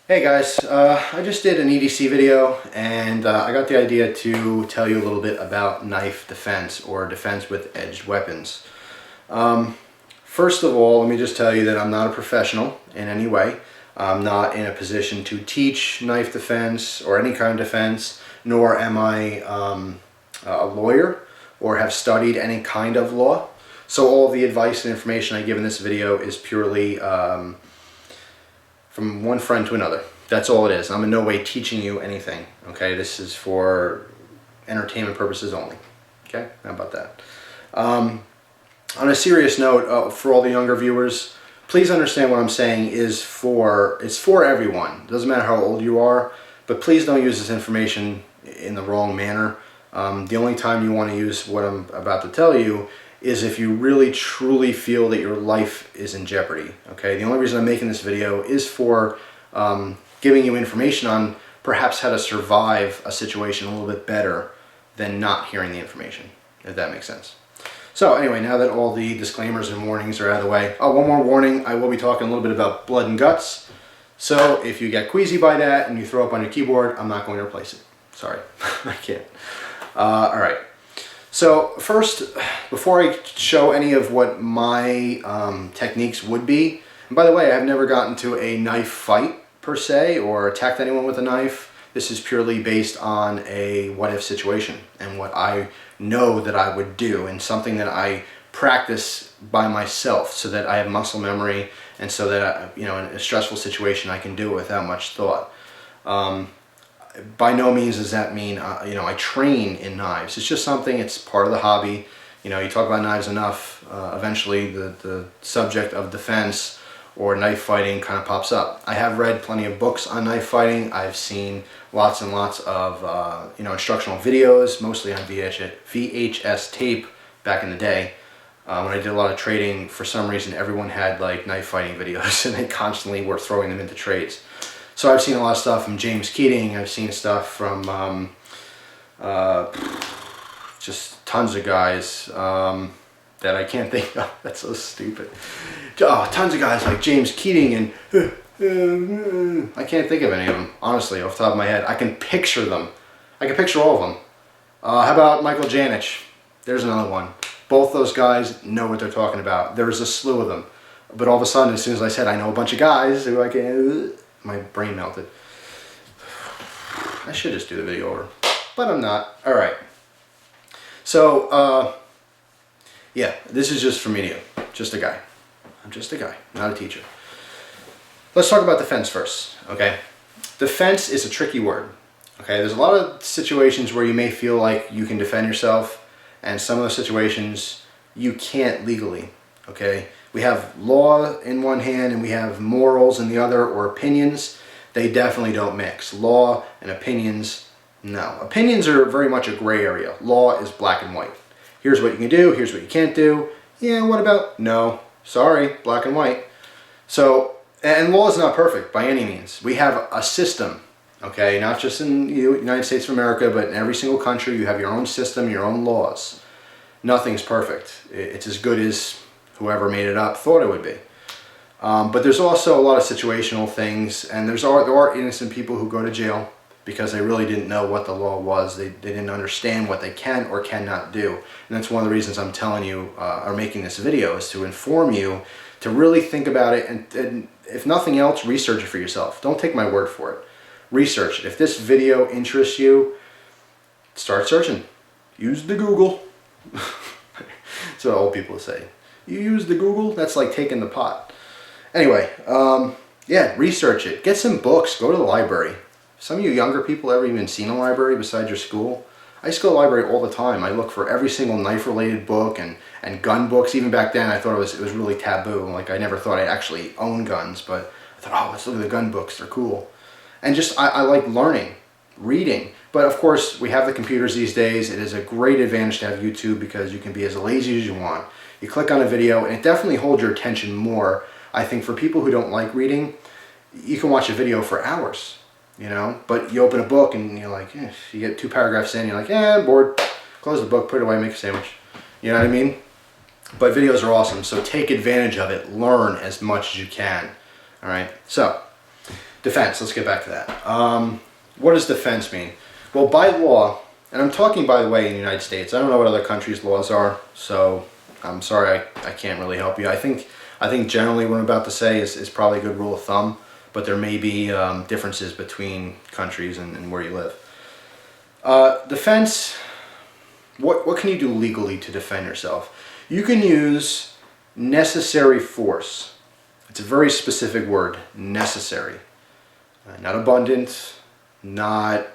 Hey guys, I just did an EDC video and I got the idea to tell you a little bit about knife defense or defense with edged weapons. First of all, let me just tell you that I'm not a professional in any way. I'm not in a position to teach knife defense or any kind of defense, nor am I a lawyer or have studied any kind of law. So all the advice and information I give in this video is purely from one friend to another. That's all it is. I'm in no way teaching you anything. Okay, this is for entertainment purposes only. Okay, how about that? On a serious note, for all the younger viewers, please understand what I'm saying it's for everyone. It doesn't matter how old you are, but please don't use this information in the wrong manner. The only time you want to use what I'm about to tell you is if you really truly feel that your life is in jeopardy. Okay, the only reason I'm making this video is for giving you information on perhaps how to survive a situation a little bit better than not hearing the information, if that makes sense. So anyway, now that all the disclaimers and warnings are out of the way, oh, one more warning, I will be talking a little bit about blood and guts. So if you get queasy by that and you throw up on your keyboard, I'm not going to replace it. Sorry, I can't. All right. So first, before I show any of what my techniques would be, and by the way, I've never gotten to a knife fight per se or attacked anyone with a knife. This is purely based on a what-if situation and what I know that I would do, and something that I practice by myself so that I have muscle memory and so that, in a stressful situation I can do it without much thought. By no means does that mean, I train in knives. It's just something, it's part of the hobby. You talk about knives enough, eventually the subject of defense or knife fighting kind of pops up. I have read plenty of books on knife fighting. I've seen lots and lots of, instructional videos, mostly on VHS tape back in the day. When I did a lot of trading, for some reason everyone had like knife fighting videos and they constantly were throwing them into trades. So I've seen a lot of stuff from James Keating. I've seen stuff from just tons of guys that I can't think of. That's so stupid. Oh, tons of guys like James Keating and I can't think of any of them, honestly, off the top of my head. I can picture them. I can picture all of them. How about Michael Janich? There's another one. Both those guys know what they're talking about. There's a slew of them. But all of a sudden, as soon as I said I know a bunch of guys who I can... my brain melted. I should just do the video over, but I'm not. All right. So, yeah, this is just for me to you. Just a guy. I'm just a guy, not a teacher. Let's talk about defense first, okay? Defense is a tricky word, okay? There's a lot of situations where you may feel like you can defend yourself, and some of those situations you can't legally, okay? We have law in one hand and we have morals in the other, or opinions. They definitely don't mix. Law and opinions, no. Opinions are very much a gray area. Law is black and white. Here's what you can do, here's what you can't do. Yeah, what about? No, sorry, black and white. So, and law is not perfect by any means. We have a system, okay? Not just in the United States of America, but in every single country you have your own system, your own laws. Nothing's perfect. It's as good as whoever made it up thought it would be. But there's also a lot of situational things, and there are innocent people who go to jail because they really didn't know what the law was. They didn't understand what they can or cannot do. And that's one of the reasons I'm telling you, or making this video, is to inform you to really think about it, and if nothing else, research it for yourself. Don't take my word for it. Research it. If this video interests you, start searching. Use the Google. That's what old people say. You use the Google, that's like taking the pot. Anyway, yeah, research it. Get some books, go to the library. Some of you younger people ever even seen a library besides your school? I used to go to the library all the time. I look for every single knife-related book and gun books. Even back then, I thought it was really taboo. Like, I never thought I'd actually own guns, but I thought, oh, let's look at the gun books, they're cool. And just, I like learning, reading. But of course, we have the computers these days. It is a great advantage to have YouTube because you can be as lazy as you want. You click on a video and it definitely holds your attention more. I think for people who don't like reading, you can watch a video for hours, but you open a book and you're like, you get 2 paragraphs in, you're like, I'm bored. Close the book, put it away, make a sandwich. You know what I mean? But videos are awesome, so take advantage of it. Learn as much as you can. All right, so Defense, let's get back to that. What does defense mean? Well, by law, and I'm talking, by the way, in the United States. I don't know what other countries' laws are, so I'm sorry I can't really help you. I think generally what I'm about to say is probably a good rule of thumb, but there may be differences between countries and where you live. Defense, what can you do legally to defend yourself? You can use necessary force. It's a very specific word, necessary. Not abundant, not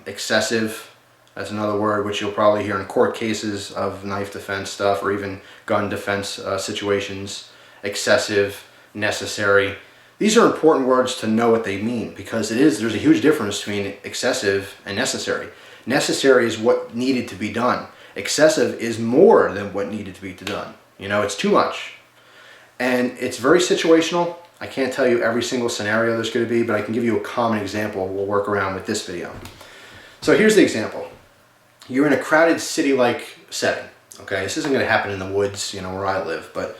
excessive. That's another word which you'll probably hear in court cases of knife defense stuff or even gun defense situations. Excessive, necessary. These are important words to know what they mean because there's a huge difference between excessive and necessary. Necessary is what needed to be done. Excessive is more than what needed to be done. You know, it's too much. And it's very situational. I can't tell you every single scenario there's going to be, but I can give you a common example we'll work around with this video. So here's the example. You're in a crowded city-like setting. Okay, this isn't going to happen in the woods, you know, where I live, but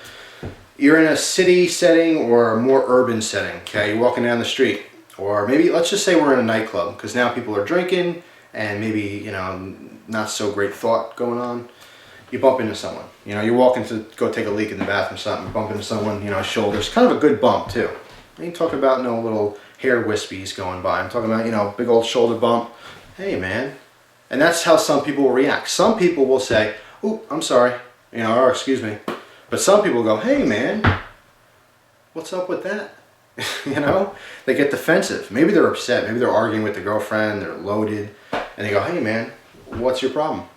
you're in a city setting or a more urban setting. Okay, you're walking down the street, or maybe let's just say we're in a nightclub because now people are drinking and maybe, you know, not so great thought going on. You bump into someone. You know, you're walking to go take a leak in the bathroom or something, bump into someone, you know, shoulders. Kind of a good bump too. I ain't talking about no little hair wispies going by. I'm talking about, you know, big old shoulder bump. Hey man. And that's how some people will react. Some people will say, oh, I'm sorry, you know, or excuse me. But some people go, hey man, what's up with that? You know, they get defensive. Maybe they're upset. Maybe they're arguing with the girlfriend. They're loaded. And they go, hey man, what's your problem?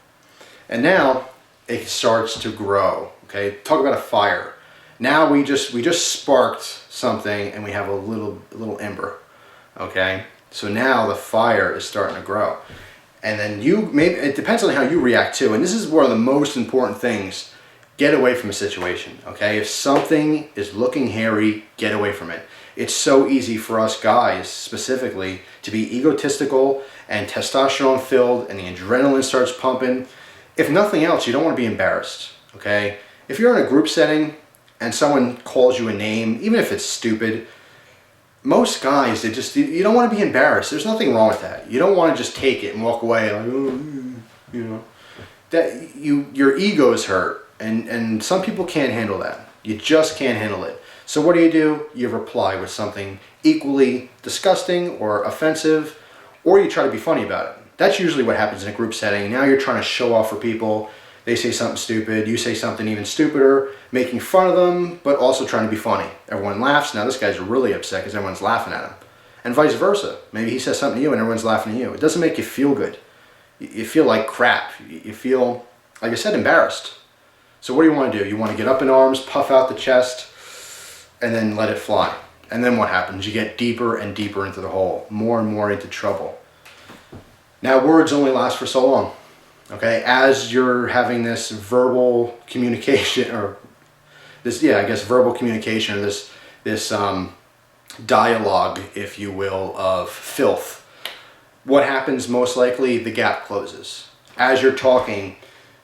And now it starts to grow. Okay, talk about a fire. Now we just sparked something and we have a little ember. Okay, so now the fire is starting to grow. And then it depends on how you react too. And this is one of the most important things. Get away from a situation, okay? If something is looking hairy, get away from it. It's so easy for us guys, specifically, to be egotistical and testosterone filled and the adrenaline starts pumping. If nothing else, you don't want to be embarrassed, okay? If you're in a group setting and someone calls you a name, even if it's stupid, most guys, you don't want to be embarrassed. There's nothing wrong with that. You don't want to just take it and walk away like, oh, you know. That your ego is hurt. And some people can't handle that. You just can't handle it. So what do? You reply with something equally disgusting or offensive, or you try to be funny about it. That's usually what happens in a group setting. Now you're trying to show off for people. They say something stupid, you say something even stupider, making fun of them, but also trying to be funny. Everyone laughs. Now this guy's really upset because everyone's laughing at him. And vice versa. Maybe he says something to you and everyone's laughing at you. It doesn't make you feel good. You feel like crap. You feel, like I said, embarrassed. So what do you want to do? You want to get up in arms, puff out the chest, and then let it fly. And then what happens? You get deeper and deeper into the hole, more and more into trouble. Now words only last for so long. Okay, as you're having this verbal communication, or this, yeah, I guess verbal communication, or this dialogue, if you will, of filth. What happens most likely? The gap closes. As you're talking,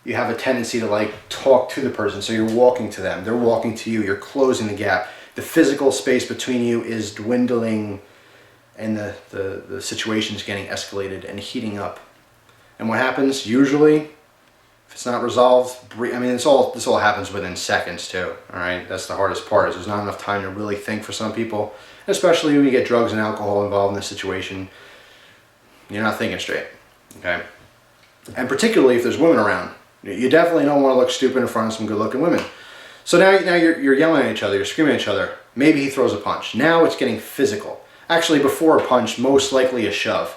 you have a tendency to like talk to the person. So you're walking to them, they're walking to you, you're closing the gap. The physical space between you is dwindling and the situation's getting escalated and heating up. And what happens usually, if it's not resolved, I mean, this all happens within seconds too, all right? That's the hardest part, is there's not enough time to really think for some people, especially when you get drugs and alcohol involved in this situation. You're not thinking straight, okay? And particularly if there's women around. You definitely don't want to look stupid in front of some good-looking women. So now you're yelling at each other, you're screaming at each other. Maybe he throws a punch. Now it's getting physical. Actually, before a punch, most likely a shove,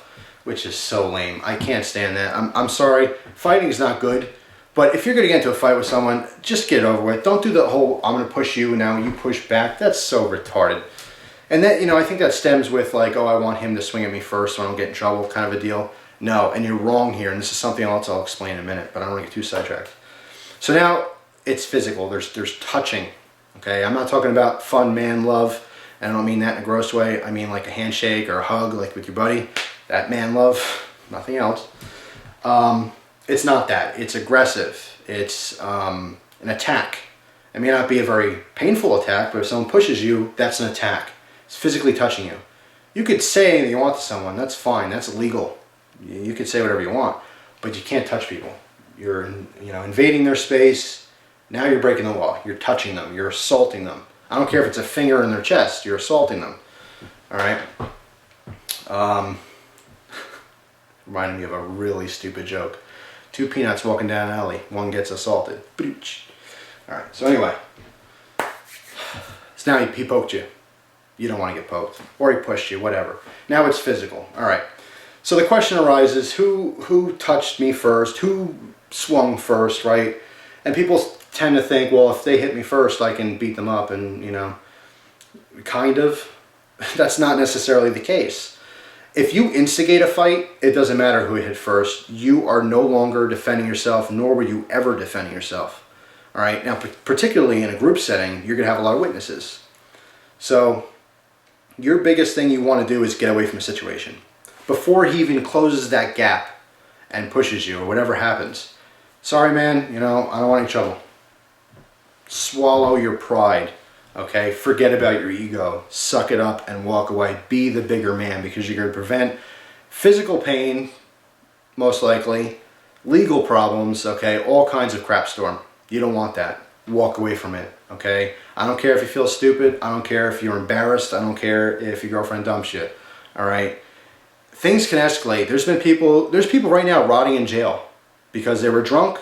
which is so lame. I can't stand that. I'm sorry. Fighting is not good. But if you're going to get into a fight with someone, just get it over with. Don't do the whole, I'm going to push you, now you push back. That's so retarded. And that, I think that stems with like, oh, I want him to swing at me first so I don't get in trouble kind of a deal. No, and you're wrong here, and this is something else I'll explain in a minute, but I don't want to get too sidetracked. So now it's physical. There's touching. Okay, I'm not talking about fun man love, and I don't mean that in a gross way. I mean like a handshake or a hug, like with your buddy. That man love, nothing else. It's not that. It's aggressive. It's an attack. It may not be a very painful attack, but if someone pushes you, that's an attack. It's physically touching you. You could say anything you want to someone. That's fine. That's illegal. You could say whatever you want, but you can't touch people. You're, invading their space. Now you're breaking the law. You're touching them. You're assaulting them. I don't care if it's a finger in their chest. You're assaulting them. All right. Reminded me of a really stupid joke. 2 peanuts walking down an alley. One gets assaulted. All right. So anyway, so now he poked you. You don't want to get poked, or he pushed you. Whatever. Now it's physical. All right. So the question arises: who touched me first? Who swung first? Right? And people tend to think, well, if they hit me first, I can beat them up, and kind of. That's not necessarily the case. If you instigate a fight, it doesn't matter who hit first. You are no longer defending yourself, nor were you ever defending yourself. All right. Now, particularly in a group setting, you're going to have a lot of witnesses. So your biggest thing you want to do is get away from the situation. Before he even closes that gap and pushes you or whatever happens. Sorry, man, I don't want any trouble. Swallow your pride. Okay, forget about your ego, suck it up and walk away. Be the bigger man, because you're going to prevent physical pain, most likely, legal problems, okay, all kinds of crap storm. You don't want that. Walk away from it, okay? I don't care if you feel stupid. I don't care if you're embarrassed. I don't care if your girlfriend dumps you, all right? Things can escalate. There's people right now rotting in jail because they were drunk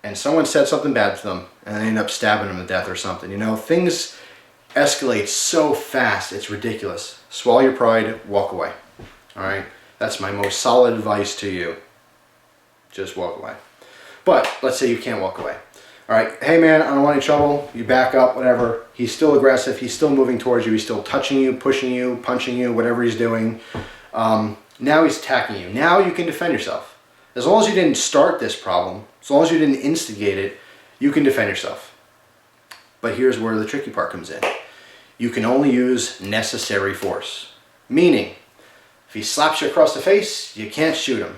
and someone said something bad to them and they end up stabbing them to death or something. Things escalate so fast, it's ridiculous. Swallow your pride, walk away. All right? That's my most solid advice to you. Just walk away. But let's say you can't walk away. All right, hey man, I don't want any trouble. You back up, whatever. He's still aggressive. He's still moving towards you. He's still touching you, pushing you, punching you, whatever he's doing. Now he's attacking you. Now you can defend yourself. As long as you didn't start this problem, as long as you didn't instigate it, you can defend yourself. But here's where the tricky part comes in. You can only use necessary force. Meaning, if he slaps you across the face, you can't shoot him.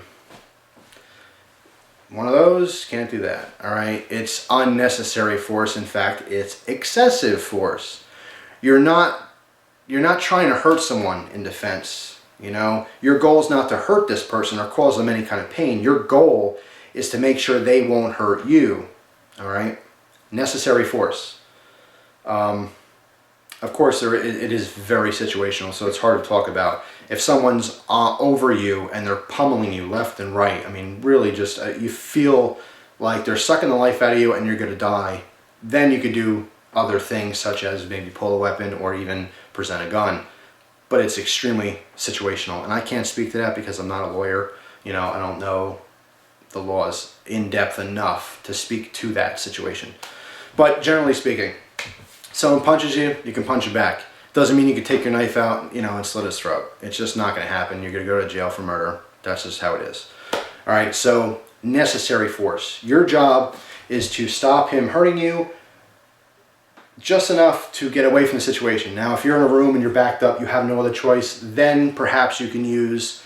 One of those, can't do that. All right? It's unnecessary force. In fact, it's excessive force. You're not trying to hurt someone in defense. Your goal is not to hurt this person or cause them any kind of pain. Your goal is to make sure they won't hurt you. All right? Necessary force. Of course, it is very situational, so it's hard to talk about. If someone's over you and they're pummeling you left and right, I mean, really just you feel like they're sucking the life out of you and you're going to die, then you could do other things such as maybe pull a weapon or even present a gun. But it's extremely situational, and I can't speak to that because I'm not a lawyer. I don't know the laws in depth enough to speak to that situation. But generally speaking, someone punches you, you can punch it back. Doesn't mean you can take your knife out, and slit his throat. It's just not going to happen. You're going to go to jail for murder. That's just how it is. All right, so necessary force. Your job is to stop him hurting you just enough to get away from the situation. Now, if you're in a room and you're backed up, you have no other choice, then perhaps you can use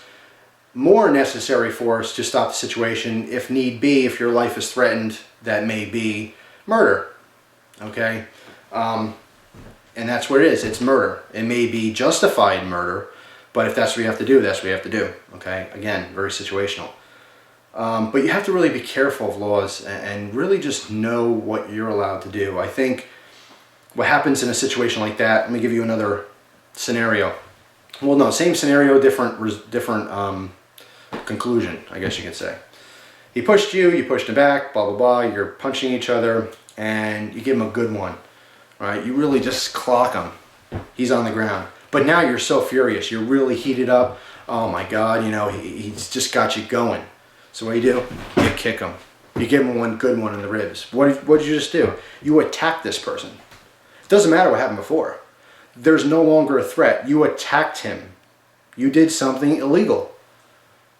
more necessary force to stop the situation. If need be, if your life is threatened, that may be murder. Okay? And that's what it is. It's murder. It may be justified murder, but if that's what you have to do, that's what you have to do. Okay? Again, very situational. But you have to really be careful of laws and really just know what you're allowed to do. I think what happens in a situation like that, let me give you another scenario. Well, no, same scenario, different conclusion, I guess you could say. He pushed you, you pushed him back, blah, blah, blah. You're punching each other, and you give him a good one. Right? You really just clock him. He's on the ground. But now you're so furious. You're really heated up. Oh my God, he's just got you going. So what do? You kick him. You give him one good one in the ribs. What did you just do? You attacked this person. It doesn't matter what happened before. There's no longer a threat. You attacked him. You did something illegal.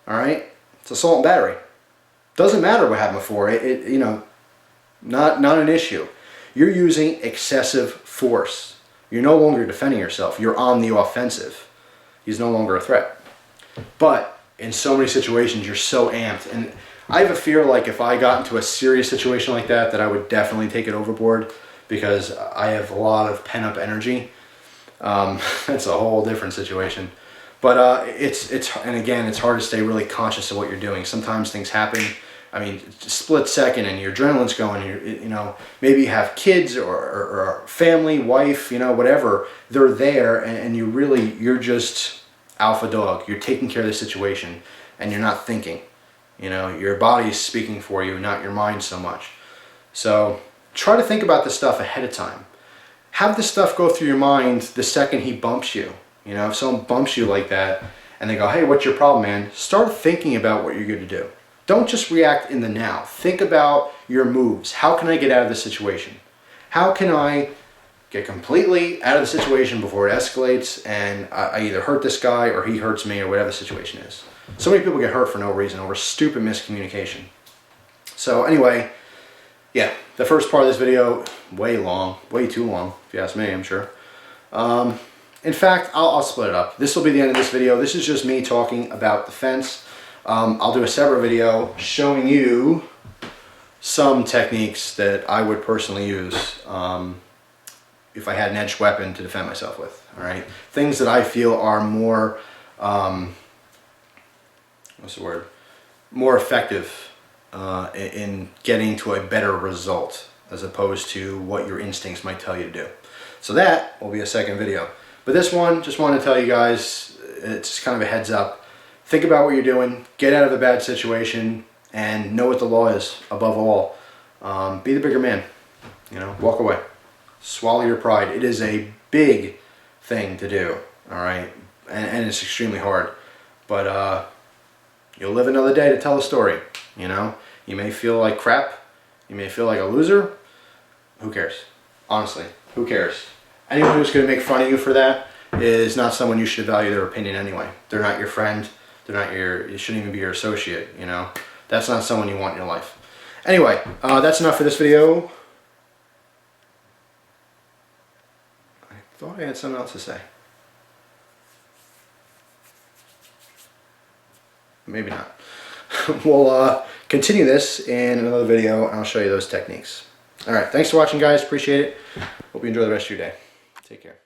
All right? It's assault and battery. Doesn't matter what happened before. Not an issue. You're using excessive force. You're no longer defending yourself. You're on the offensive. He's no longer a threat. But in so many situations, you're so amped. And I have a fear like if I got into a serious situation like that I would definitely take it overboard because I have a lot of pent-up energy. That's a whole different situation. But and again, it's hard to stay really conscious of what you're doing. Sometimes things happen. I mean, split second, and your adrenaline's going. You know, maybe you have kids or family, wife, you know, whatever. They're there, and you're just alpha dog. You're taking care of the situation, and you're not thinking. You know, your body's speaking for you, not your mind so much. So try to think about this stuff ahead of time. Have this stuff go through your mind the second he bumps you. You know, if someone bumps you like that and they go, hey, what's your problem, man? Start thinking about what you're going to do. Don't just react in the now. Think about your moves. How can I get out of this situation? How can I get completely out of the situation before it escalates and I either hurt this guy or he hurts me or whatever the situation is? So many people get hurt for no reason over stupid miscommunication. So anyway, yeah, the first part of this video, way long, way too long, if you ask me, I'm sure. In fact, I'll split it up. This will be the end of this video. This is just me talking about the fence. I'll do a separate video showing you some techniques that I would personally use if I had an edged weapon to defend myself with. All right, things that I feel are more, what's the word? More effective in getting to a better result as opposed to what your instincts might tell you to do. So that will be a second video. But this one, just wanted to tell you guys, it's kind of a heads up. Think about what you're doing, get out of a bad situation, and know what the law is above all. Be the bigger man, you know, walk away. Swallow your pride. It is a big thing to do, all right? And it's extremely hard. But you'll live another day to tell a story, you know? You may feel like crap. You may feel like a loser. Who cares? Honestly, who cares? Anyone who's going to make fun of you for that is not someone you should value their opinion anyway. They're not your friend. They're not you shouldn't even be your associate, you know? That's not someone you want in your life. Anyway, that's enough for this video. I thought I had something else to say. Maybe not. We'll continue this in another video, and I'll show you those techniques. All right, thanks for watching, guys. Appreciate it. Hope you enjoy the rest of your day. Take care.